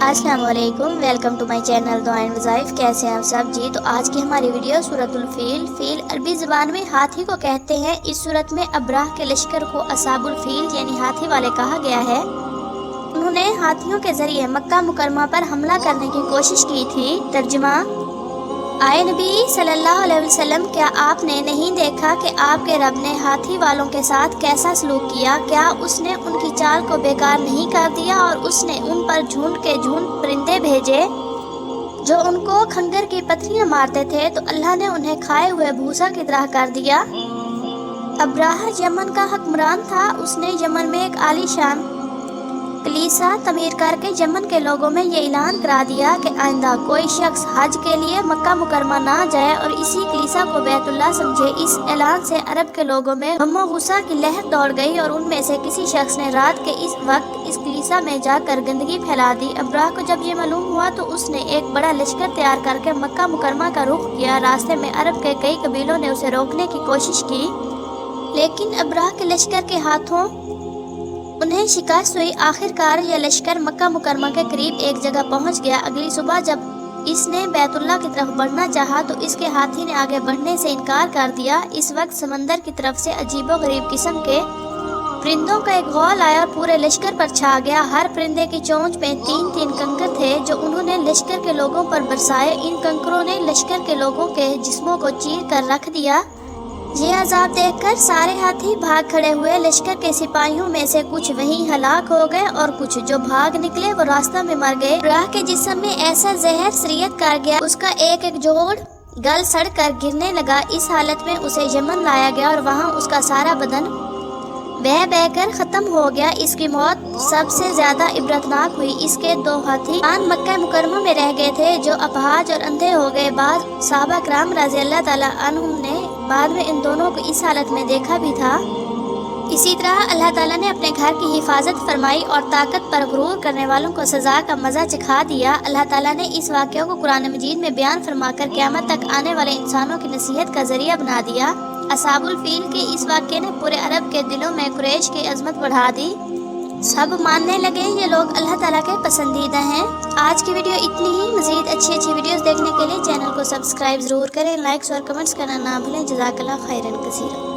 السلام علیکم، welcome to my channel دعا اینڈ وظائف۔ کیسے ہیں آپ سب جی؟ تو آج کی ہماری ویڈیو سورۃ الفیل، فیل عربی زبان میں ہاتھی کو کہتے ہیں۔ اس سورت میں ابراہ کے لشکر کو اصحاب الفیل یعنی ہاتھی والے کہا گیا ہے۔ انہوں نے ہاتھیوں کے ذریعے مکہ مکرمہ پر حملہ کرنے کی کوشش کی تھی۔ ترجمہ: آئے نبی صلی اللہ علیہ وسلم، کیا آپ نے نہیں دیکھا کہ آپ کے رب نے ہاتھی والوں کے ساتھ کیسا سلوک کیا؟ کیا اس نے ان کی چال کو بیکار نہیں کر دیا اور اس نے ان پر جھنڈ کے جھنڈ پرندے بھیجے جو ان کو کھنگر کی پتھریاں مارتے تھے، تو اللہ نے انہیں کھائے ہوئے بھوسا کی طرح کر دیا۔ ابراہ یمن کا حکمران تھا۔ اس نے یمن میں ایک عالی شان کلیسا تعمیر کر کے یمن کے لوگوں میں یہ اعلان کرا دیا کہ آئندہ کوئی شخص حج کے لیے مکہ مکرمہ نہ جائے اور اسی کلیسا کو بیت اللہ سمجھے۔ اس اعلان سے عرب کے لوگوں میں غم و غصہ کی لہر دوڑ گئی اور ان میں سے کسی شخص نے رات کے اس وقت اس کلیسا میں جا کر گندگی پھیلا دی۔ ابراہ کو جب یہ معلوم ہوا تو اس نے ایک بڑا لشکر تیار کر کے مکہ مکرمہ کا رخ کیا۔ راستے میں عرب کے کئی قبیلوں نے اسے روکنے کی کوشش کی، لیکن ابراہ کے لشکر کے ہاتھوں انہیں شکست ہوئی۔ آخر کار یہ لشکر مکہ مکرمہ کے قریب ایک جگہ پہنچ گیا۔ اگلی صبح جب اس نے بیت اللہ کی طرف بڑھنا چاہا تو اس کے ہاتھی نے آگے بڑھنے سے انکار کر دیا۔ اس وقت سمندر کی طرف سے عجیب و غریب قسم کے پرندوں کا ایک غول آیا اور پورے لشکر پر چھا گیا۔ ہر پرندے کی چونچ میں 3 کنکر تھے جو انہوں نے لشکر کے لوگوں پر برسائے۔ ان کنکروں نے لشکر کے لوگوں کے جسموں کو چیر کر رکھ دیا۔ یہ عذاب دیکھ کر سارے ہاتھی بھاگ کھڑے ہوئے۔ لشکر کے سپاہیوں میں سے کچھ وہیں ہلاک ہو گئے اور کچھ جو بھاگ نکلے وہ راستہ میں مر گئے۔ ابراہ کے جسم میں ایسا زہر سریت کر گیا، اس کا ایک جوڑ گل سڑ کر گرنے لگا۔ اس حالت میں اسے یمن لایا گیا اور وہاں اس کا سارا بدن بہہ بہہ کر ختم ہو گیا۔ اس کی موت سب سے زیادہ عبرتناک ہوئی۔ اس کے 2 ہاتھی مکہ مکرمہ میں رہ گئے تھے جو اپاہج اور اندھے ہو گئے۔ بعض صحابہ کرام رضی اللہ تعالیٰ عنہم نے بعد میں ان دونوں کو اس حالت میں دیکھا بھی تھا۔ اسی طرح اللہ تعالیٰ نے اپنے گھر کی حفاظت فرمائی اور طاقت پر غرور کرنے والوں کو سزا کا مزہ چکھا دیا۔ اللہ تعالیٰ نے اس واقعہ کو قرآن مجید میں بیان فرما کر قیامت تک آنے والے انسانوں کی نصیحت کا ذریعہ بنا دیا۔ اصحاب الفیل کے اس واقعے نے پورے عرب کے دلوں میں قریش کی عظمت بڑھا دی۔ سب ماننے لگے یہ لوگ اللہ تعالیٰ کے پسندیدہ ہیں۔ آج کی ویڈیو اتنی ہی۔ مزید اچھی ویڈیوز دیکھنے کے لیے چینل کو سبسکرائب ضرور کریں، لائکس اور کمنٹس کرنا نہ بھولیں۔ جزاک اللہ خیرا کثیرا۔